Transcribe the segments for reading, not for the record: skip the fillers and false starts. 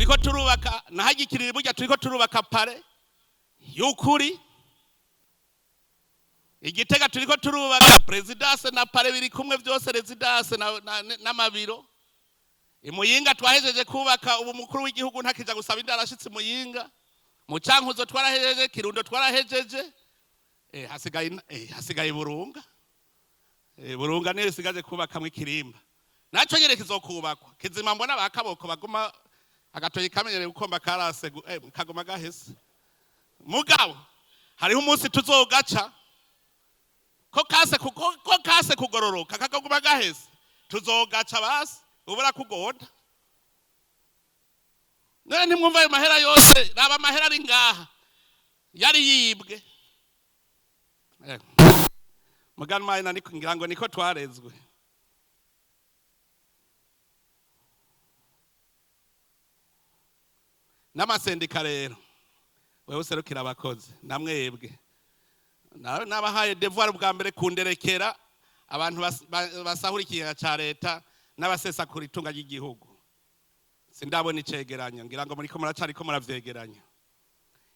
turiko turubaka nahagikirira burya turiko turubaka pare y'ukuri. Igitega turiko turubaka presidence na pare biri kumwe byose, residence n'amabiro. Imuyinga twahejeje kubaka, ubu mukuru w'igihugu ntakija gusaba indarashitsi Muyinga. Mu Cankuzo twarahejeje, Kirundo twarahejeje. Hasigaye Burunga. Burunga niyo sigaje kubaka mu Kirimba. Naco nyere kizokubakwa. Kizima mbona bakaboko baguma agatoyi kamenyere gukomba karase kaguma gahese. Mugabo hariho umunsi tuzogaca ko kase kugororoka kakaguma gahese. Tuzogaca basi ubura kugoda. None ntimwumva ayo mahera yose, raba amahera ari ngaha yari yibwe. Mugani mayi niko ngira ngo niko twarezwe. N'amasendika rero wewe userukira abakozi namwebwe nabahaye devoir bwa mbere kunderekera abantu basahura ikigega ca leta n'abasesa kuri itunga ry'igihugu. Sindabona icegeranyo, ngira ngo muriko muracariko muravyegeranya.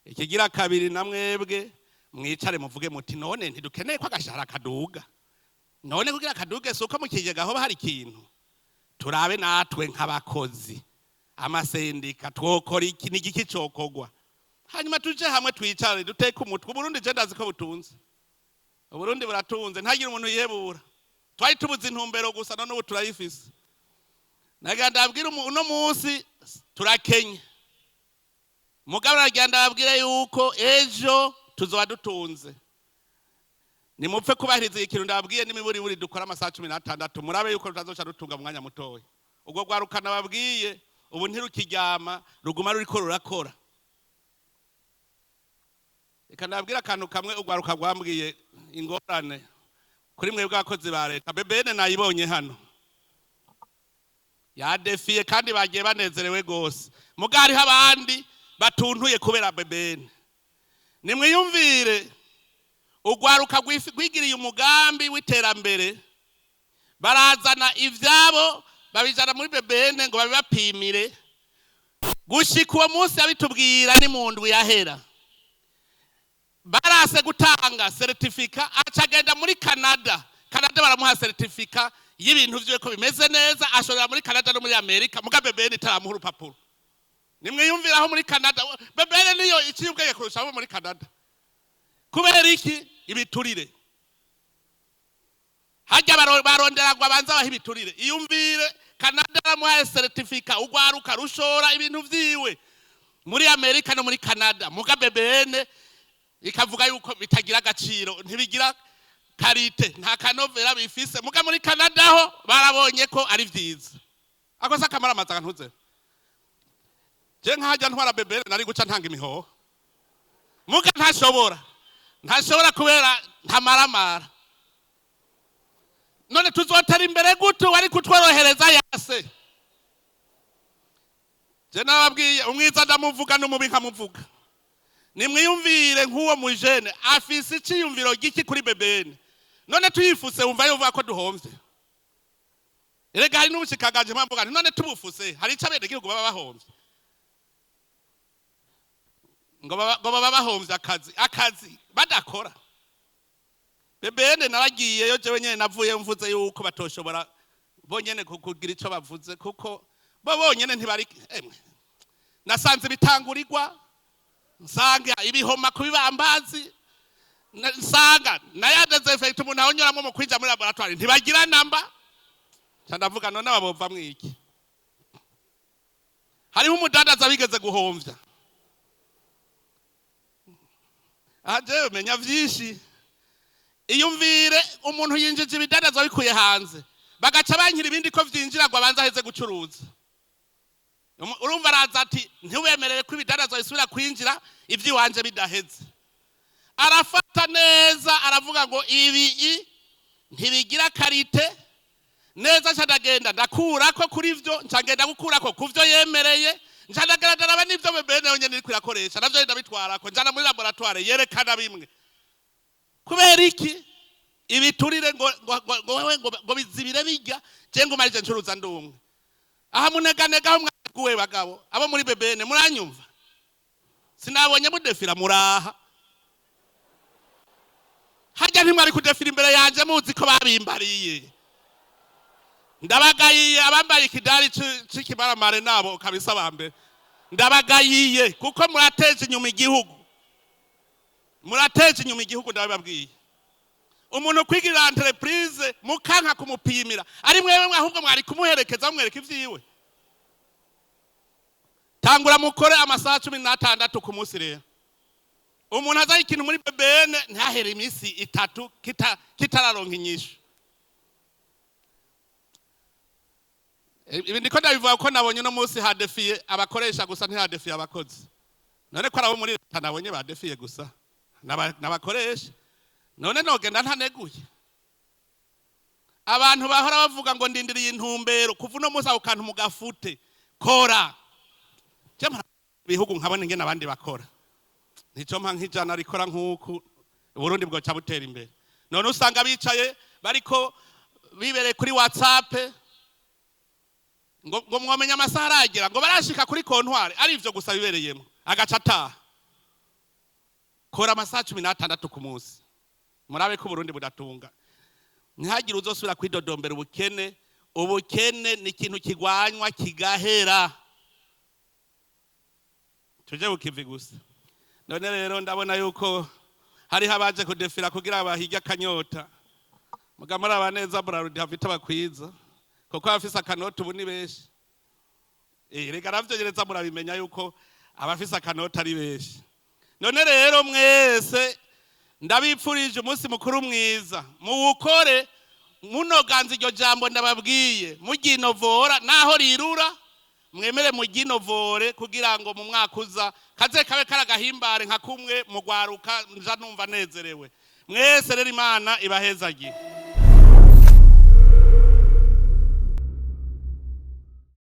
Ikigira kabiri namwebwe mwicare muvuge muti none ntidukeneye ko agashahara kaduga. None kugira kaduge suko mu kigega aho hari ikintu. Turabe natwe nk'abakozi. Amasendika twokora iki n'igiki cokogwa. Hanyuma tuje hamwe twicare duteke umutwe. Burundi je ndazi ko butunze. Burundi buratunze ntagira umuntu yebura. Twari tubuze intumbero gusa none ubu turayifise. Naganda abwira uno munsi turakenye. Mugabo naganda abwira yuko ejo tuzoba dutunze. Nimupfe kubahiriza ikintu ndabwiye n'imiburi buri dukora amasaha 16 murabe yuko tutazoca dutunga mu mwanya mutoya. Ubwo gwarukana babwiye ubu ntirukiryama ruguma ruriko rurakora. Eka ndabwira akantu kamwe ugwaruka gwambwiye ingorane kuri mwe bw'abakozi ba leta. Bebene nayibonye hano yadefiye kandi bagiye banezerewe gose. Mugari habandi batuntuye kubera bebene. Nimwiyumvire ugwaruka gwigiriye umugambi w'iterambere, barazana ivyabo babijana muri bebene ngo babibapimire. Gushika uwo munsi abitubwira ni mu ndwi yahera. Barase gutanga certificate acagenda muri Canada. Canada baramuha certificate y'ibintu vyiwe ko bimeze neza, ashorera muri Canada no muri Amerika, muga bebene itaramuha urupapuro. Nimwiyumvira aho muri Canada bebene niyo icibweye kurusha abo muri Canada. Kubera iki? Ibiturire. Hajya barondera ngo abanza baha ibiturire. Iyumvire Canada baramuha certificate ugwaruka rushora ibintu vyiwe muri Amerika no muri Canada, muga bebene ikavuga yuko bitagira agaciro, ntibigira karite, nta kanovera bifise. Muga muri Canada ho barabonye ko ari vyiza. Akosa kamara amazaga ntuze. Je nkajya ntwara bebene nari guca ntanga imihoho. Muga ntashobora kubera ntamaramara. None tuzotera imbere guto wari kutworohereza yase. Je nababwiye umwiza ndamuvuga n'umubi nkamuvuga. Nimwiyumvire nk'uwo mujene afise iciyumviro giki kuri bebene. None tuyifuse umva yuvuga ko duhomvye. Erega hari n'ubushikagaje mpamvuga none tubufuse hari icabende gihugu baba bahomvye. Ngo baba bahomvye akazi badakora. Bebene naragiyeyo jewe nyene navuye mvuze yuko batoshobora bonyene kugira ico bavuze kuko bo bonyene ntibari nasanze bitangurirwa. Nsanga ibihoma kubibambazi, nsanga nayadeze effect umuntu ahonyoramwe mu kwija muri laboratoire ntibagira namba. Candavuga none ababova mwiki. Hariho umudandaza bigeze guhomvya. Aje umenya vyinshi. Iyumvire umuntu yinjije ibidandaza bikuye hanze. Bagaca bankira ibindi ko vyinjira ngo abanza heze gucuruza. Urumva araza ati ntiwemerere ko ibidandaza bisubira kwinjira ivy'iwanje bidaheze. Arafata neza aravuga ngo ibi ntibigira karite neza. Cyadagenda ndakurako kuri ivyo ncagenda gukurako kuvyo yemereye. Ncadagaragara aba nivyo bebene yonyene iri kwirakoresha navyo ndabitwarako njana muri laboratoire yerekana bimwe. Kubera iki ibiturire ngo bizibire bijya je ngo marije ncuruza ndumwe. Aha muneganega aho guwe bagabo abo muri bebene muranyumva sinabonye mudefira muraha hajya ntimwari kudefira imbere yanje muzi ko babimbariye ndabagayiye abambaye ikidari c'ikimaramare nabo kabisa bambe ndabagayiye kuko murateje inyuma igihugu ndababwiye umuntu kwigirira entreprise mukanka kumupimira ari mwewe ahubwo mwari kumuherekeza mwereka ivyiwe tangura mukore amasaha 16 ku munsi rero umuntu azaye ikintu muri bebene ntahere imisi 3 kitararonka inyishu ibi ndiko ndabivuga ko nabonye no munsi hadefiye abakoresha gusa ntihadefiye abakozi none ko arabo muri leta nabonye badefiye gusa nabakoresha none nogenda ntaneguye abantu bahora bavuga ngo ndindiriye intumbero kuva no munsi aho kantu mugafute kora cyamara bihugu nkabone ngene abandi bakora nico mpa nk'ijana rikora nk'uku Burundi bwo cyabutera imbere none usanga bicaye bariko bibereye kuri WhatsApp ngo mwomenya amasaha aragira ngo barashika kuri kontware ari ivyo gusa bibereyemo agaca ataha kora amasaha 16 ku munsi murabe ko Burundi budatunga ntihagire uzosubira kwidodombera ubukene ni ikintu kigwanywa kigahera tuje bukivi gusa none rero ndabona yuko hari habaje kudefira kugira abahirya akanyota mugamara abaneza Burundi hafite abakwiza kuko abafise akanota ubu ni benshi reka ravyogereza murabimenya yuko abafise akanota ari benshi none rero mwese ndabipfurije umunsi mukuru mwiza muwukore munoganza iryo jambo ndababwiye muginovora naho rirura mwemere muginovore kugira ngo mu mwaka uza kaze kabe karagahimbare nka kumwe mugwaruka nja numva nezerewe mwese rero Imana ibahezagiye